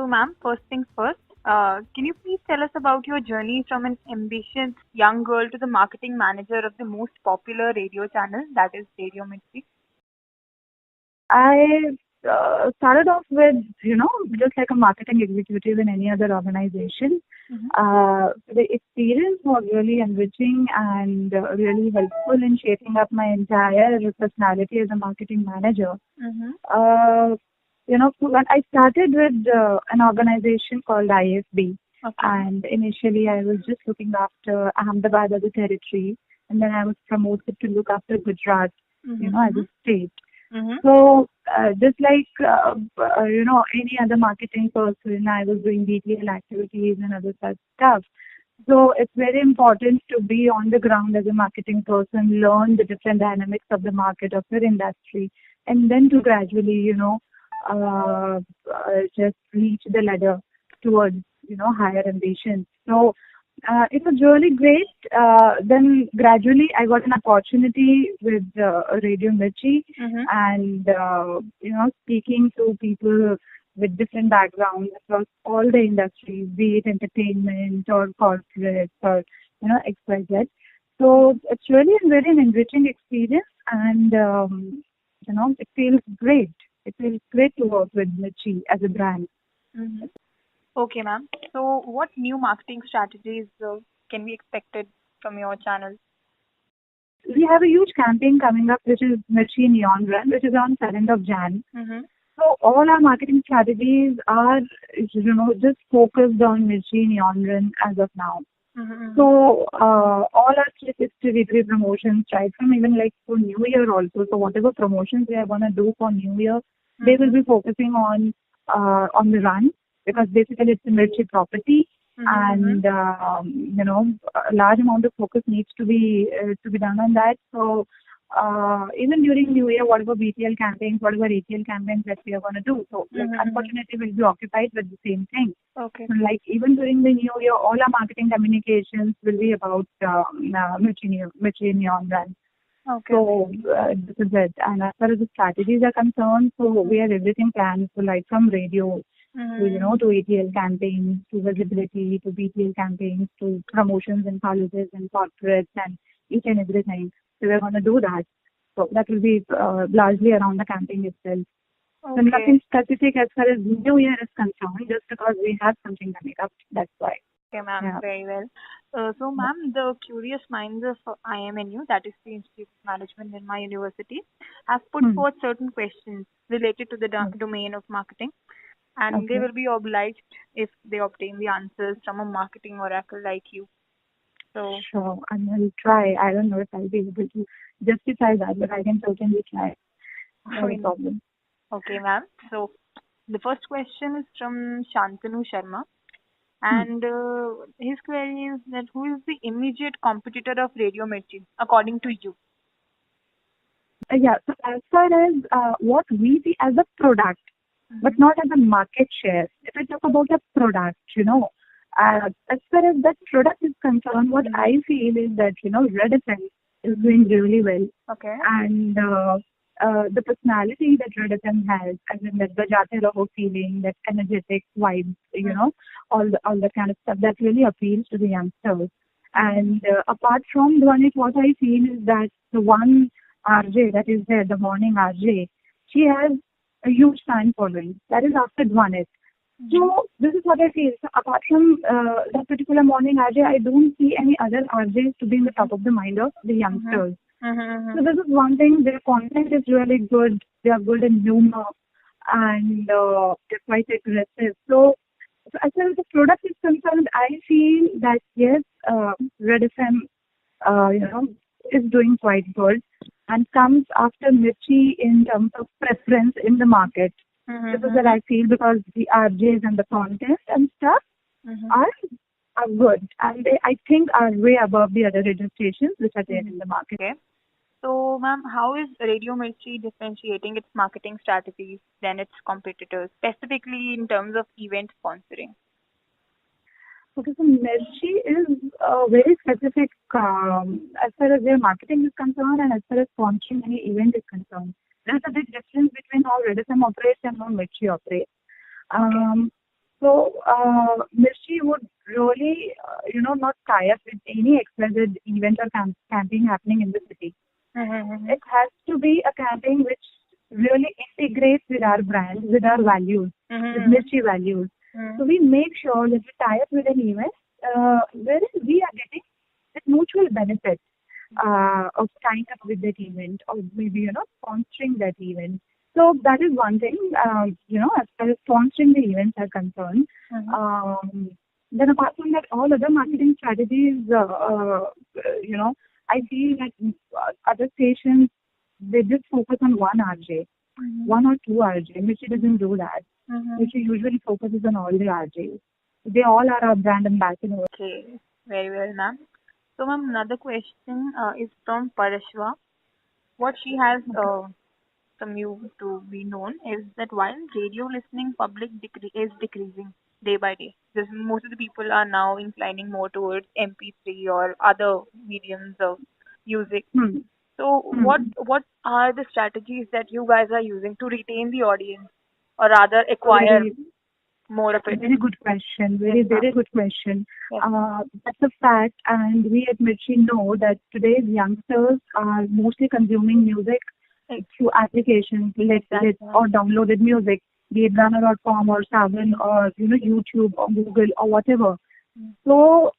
ma'am, first things first, can you please tell us about your journey from an ambitious young girl to the marketing manager of the most popular radio channel, that is Radio Mirchi? I started off with, just like a marketing executive in any other organization. The experience was really enriching and really helpful in shaping up my entire personality as a marketing manager. When I started with an organization called IFB, and initially I was just looking after Ahemdabad as a territory, and then I was promoted to look after Gujarat, as a state. So, just like, any other marketing person, I was doing BTL activities and other such stuff. So, it's very important to be on the ground as a marketing person, learn the different dynamics of the market, of your industry, and then to gradually, just reach the ladder towards, higher ambitions. So, it was really great. Then gradually I got an opportunity with Radio Mirchi and, speaking to people with different backgrounds across all the industries, be it entertainment or corporate or, XYZ. So it's really a very enriching experience and, it feels great. It feels great to work with Mirchi as a brand. Okay, ma'am. So, what new marketing strategies can be expected from your channel? We have a huge campaign coming up, which is Mirchi Neon Run, which is on 7th of Jan. So, all our marketing strategies are, just focused on Mirchi Neon Run as of now. So, all our 360-degree promotions, right from even like for New Year also. So, whatever promotions we are going to do for New Year, they will be focusing on the run. Because basically it's a Mirchi property, and a large amount of focus needs to be done on that. So even during New Year, whatever BTL campaigns, whatever retail campaigns that we are going to do, so unfortunately we'll be occupied with the same thing. Okay. So, like even during the New Year, all our marketing communications will be about Mirchi Neon Run. Okay. So this is it. And as far as the strategies are concerned, so we have everything planned. So like from radio. To ATL campaigns, to visibility, to BTL campaigns, to promotions in colleges and corporates and each and everything. So we're going to do that. So that will be largely around the campaign itself. Okay. So nothing specific as far as New Year is concerned, just because we have something coming up. That's why. Okay, ma'am. Very well. So, ma'am, the curious minds of IMNU, that is the Institute of Management in my university, have put forth certain questions related to the domain of marketing. And they will be obliged if they obtain the answers from a marketing oracle like you. So sure, I will try. I don't know if I'll be able to justify that, but I can certainly try. No problem. Okay, ma'am. So the first question is from Shantanu Sharma. And his query is that who is the immediate competitor of Radio Mirchi, according to you? So as far as what we see as a product, but not as a market share. If I talk about a product, as far as that product is concerned, what I feel is that, Red FM is doing really well. Okay. And the personality that Red FM has, as in that Bajate Raho feeling, that energetic vibe, all the kind of stuff that really appeals to the youngsters. And apart from Dhwanit, what I feel is that the one RJ that is there, the morning RJ, she has a huge fan following. That is after Dhwanit. So this is what I feel. So apart from that particular morning RJ, I don't see any other RJs to be in the top of the mind of the youngsters. So this is one thing. Their content is really good. They are good in humor and they're quite aggressive. So as far as the product is concerned, I feel that yes, Red FM, is doing quite good and comes after Mirchi in terms of preference in the market. This is what I feel because the RJs and the content and stuff are good. And they, I think, are way above the other radio stations which are there in the market. Okay. So, ma'am, how is Radio Mirchi differentiating its marketing strategies than its competitors, specifically in terms of event sponsoring? Okay, so Mirchi is very specific as far as their marketing is concerned and as far as sponsoring any event is concerned. There's a big difference between how Red FM operates and how Mirchi operates. So, Mirchi would really, not tie up with any explicit event or camping happening in the city. Mm-hmm. It has to be a camping which really integrates with our brand, with our values, with Mm-hmm. Mirchi values. So we make sure that we tie up with an event wherein we are getting that mutual benefit of tying up with that event, or maybe sponsoring that event. So that is one thing. As far as sponsoring the events are concerned. Mm-hmm. Then apart from that, all other marketing strategies, I feel that other stations, they just focus on one RJ, one or two RJ. Mirchi doesn't do that. Mm-hmm. Mirchi usually focuses on all the RJs. They all are our brand ambassadors. Okay, very well, ma'am. So, ma'am, another question is from Parashva. What she has from you to be known is that while radio listening public is decreasing day by day, most of the people are now inclining more towards MP3 or other mediums of music. Hmm. So, Hmm. what are the strategies that you guys are using to retain the audience, or rather A acquire very more of it? Very good question. Yes, ma'am. Very good question. Yes. That's a fact, and we at Mirchi know that today's youngsters are mostly consuming music through applications, or downloaded music, be it Runner.com or Savan or YouTube or Google or whatever. So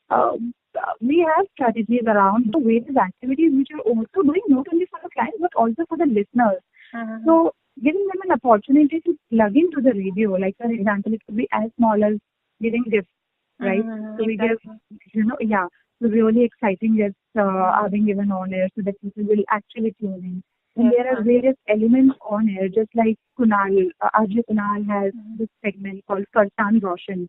we have strategies around the various activities which are also doing not only for the clients but also for the listeners. Mm-hmm. So giving them an opportunity to plug into the radio, like for example, it could be as small as giving gifts, right? So we give, so really exciting gifts are being given on air so that people will actually tune in. And there are various elements on air, just like Kunal, RJ Kunal has this segment called Farsan Roshan.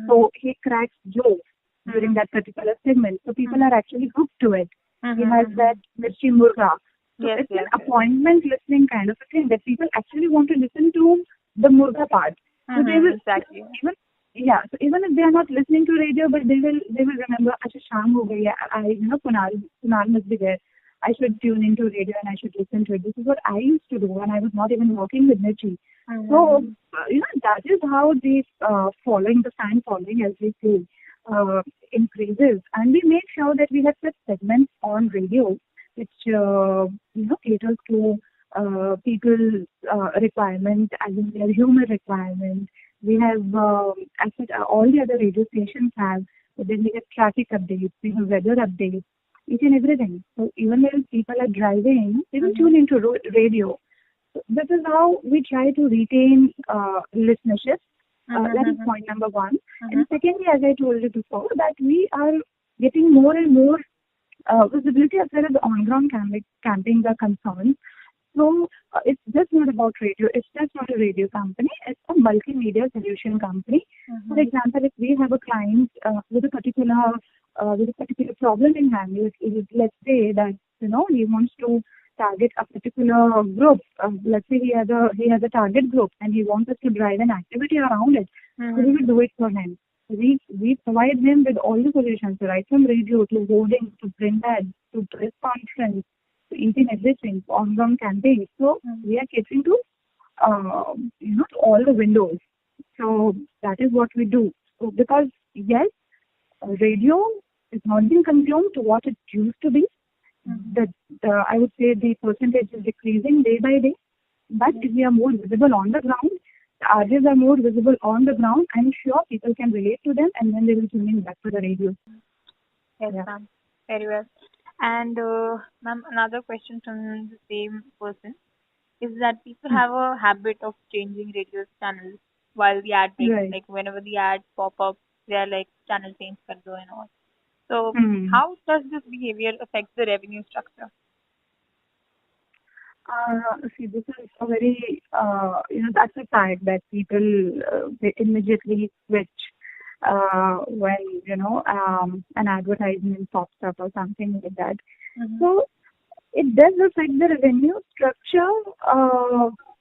So he cracks jokes during that particular segment. So people are actually hooked to it. He has that Mirchi Murga. So it's an appointment listening kind of a thing that people actually want to listen to the Murga part. So they will so even if they are not listening to radio, but they will remember, Acha Sham ho gayi hai, Kunal must be there. I should tune into radio and I should listen to it. This is what I used to do when I was not even working with Mirchi. So, that is how the fan following, as we say, increases. And we make sure that we have such segments on radio which, caters to people's requirement, as in their humor requirement. We have, all the other radio stations have, but then we have traffic updates, we have weather updates, each and everything. So even when people are driving, they will tune into radio. So this is how we try to retain listenership. That is point number one. And secondly, as I told you before, that we are getting more and more visibility as far as the on-ground campings are concerned. So it's just not about radio. It's just not a radio company. It's a multimedia solution company. For example, if we have a client with a particular problem in hand, let's say that he wants to target a particular group. Let's say he has a target group and he wants us to drive an activity around it. So we will do it for him. We provide him with all the solutions, right from radio to hoarding to print ads to press conference to each and everything, on-ground campaigns. So we are catering to to all the windows. So that is what we do. So because yes, radio is not being consumed to what it used to be. I would say the percentage is decreasing day by day. But if we are more visible on the ground, the RJs are more visible on the ground, I'm sure people can relate to them and then they will tune in back to the radio. Yes, ma'am. Very well. And ma'am, another question from the same person is that people have a habit of changing radio channels while the ad breaks. Right. Like whenever the ads pop up, they are like channel change kar do and all. So how does this behavior affect the revenue structure? See, this is a very, that's a fact that people they immediately switch when, an advertisement pops up or something like that. So it does affect the revenue structure,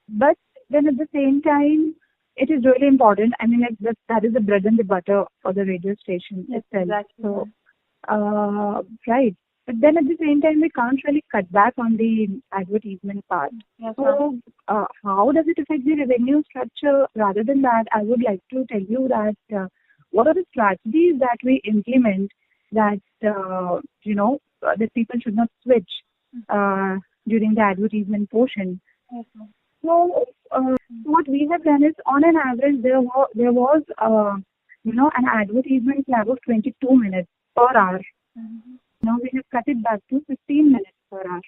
but then at the same time, it is really important. I mean, like that is the bread and the butter for the radio station itself. Exactly. So, right. But then at the same time, we can't really cut back on the advertisement part. Yes, So, how does it affect the revenue structure? Rather than that, I would like to tell you that what are the strategies that we implement that that people should not switch uh, during the advertisement portion. yes, ma'am. So, what we have done is, on an average, there was an advertisement lag of 22 minutes per hour. Mm-hmm. Now we have cut it back to 15 minutes per hour.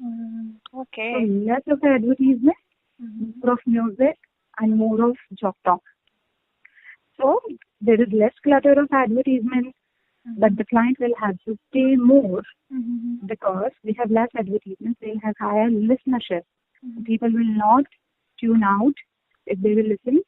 Mm-hmm. So Okay. less of advertisement, Mm-hmm. more of music, and more of job talk. So there is less clutter of advertisements, but the client will have to pay more Mm-hmm. because we have less advertisements. They'll have higher listenership. Mm-hmm. People will not tune out if they will listen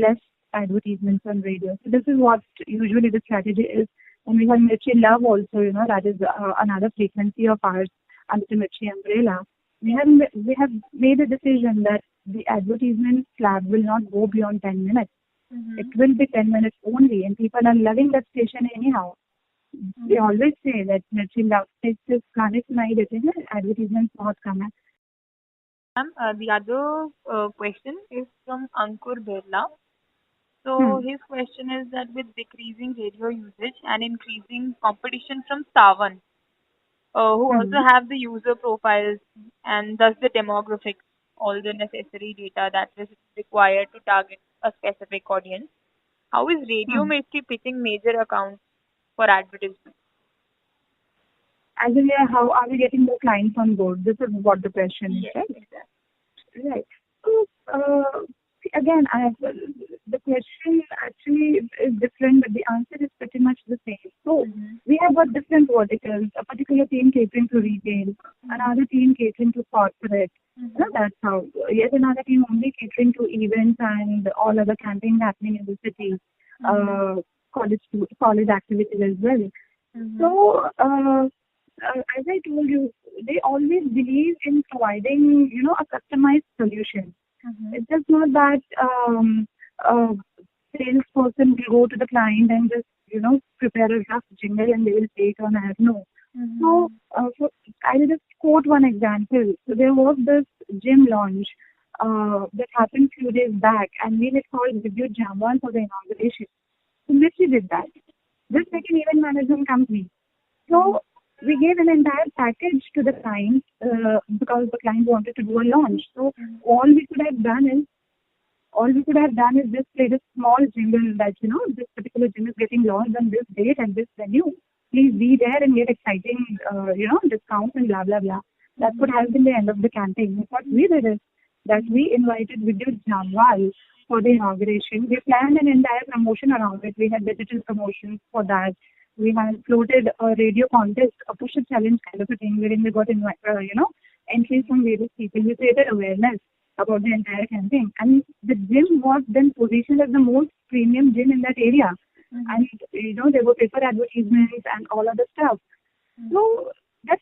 less advertisements on radio. So this is what usually the strategy is. And we have Mirchi Love also, that is another frequency of ours under the Mirchi umbrella. We have made a decision that the advertisement slab will not go beyond 10 minutes. It Mm-hmm. will be 10 minutes only, and people are loving that station anyhow. They always say that Mirchi Love is just गाने सुनाई देते हैं, advertisements बहुत कम है. Ma'am, the other question is from Ankur Birla. So Hmm. his question is that with decreasing radio usage and increasing competition from Savan, who also Hmm. have the user profiles and thus the demographics, all the necessary data that is required to target a specific audience, how is Radio Hmm. Mirchi pitching major accounts for advertisement? As in, yeah, how are we getting the clients on board? This is what the question is, Yes, right? exactly. Right. So, again, the question actually is different, but the answer is pretty much the same. So, Mm-hmm. we have got different verticals, a particular team catering to retail, another team catering to corporate. Mm-hmm. That's how. Yet another team only catering to events and all other campaigns happening in the city, Mm-hmm. college activities as well. Mm-hmm. So, as I told you, they always believe in providing, a customized solution. Mm-hmm. It's just not that a salesperson will go to the client and just, prepare a rough jingle and they will pay it on as no. So, Mm-hmm. I will just quote one example. So there was this gym launch that happened few days back, and we had called Vidyut Jamwan for the inauguration. So Mirchi did that. This second event management company. So we gave an entire package to the client because the client wanted to do a launch. So all we could have done is just play this small jingle that this particular gym is getting launched on this date and this venue. Please be there and get exciting discounts and blah blah blah. That would have been the end of the campaign. What we did is that we invited Vidyut Jamwal for the inauguration. We planned an entire promotion around it. We had digital promotions for that. We had floated a radio contest, a push-up challenge kind of a thing, wherein we got entries from various people. We created awareness about the entire campaign, and the gym was then positioned as the most premium gym in that area. And there were paper advertisements and all other stuff. So that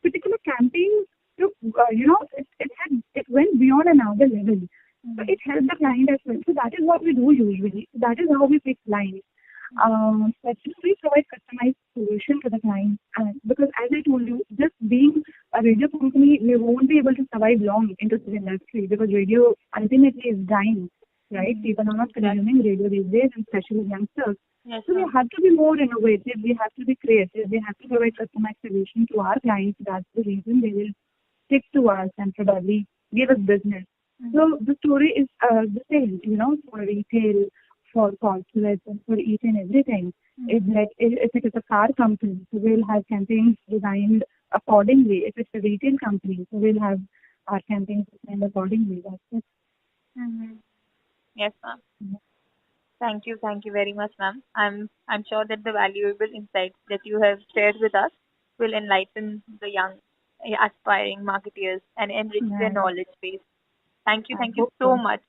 particular campaign took, it went beyond another level. So it helped the client as well. So that is what we do usually. That is how we pick clients. Especially we provide customized solution to the client. Because as I told you, just being a radio company, we won't be able to survive long into this industry because radio ultimately is dying, right? People are not consuming radio these days, and especially youngsters. Yes, So we have to be more innovative. We have to be creative. We have to provide customized solution to our clients. That's the reason they will stick to us and probably give us business. So the story is the same, for retail, for corporates, and for each and everything. It's like if it is a car company, so we'll have campaigns designed accordingly. If it's a retail company, so we'll have our campaigns designed accordingly. That's it. Mm-hmm. Yes, ma'am. Thank you very much, ma'am. I'm sure that the valuable insights that you have shared with us will enlighten the young, aspiring marketeers and enrich their Yeah, knowledge base. I Thank you hope so so. much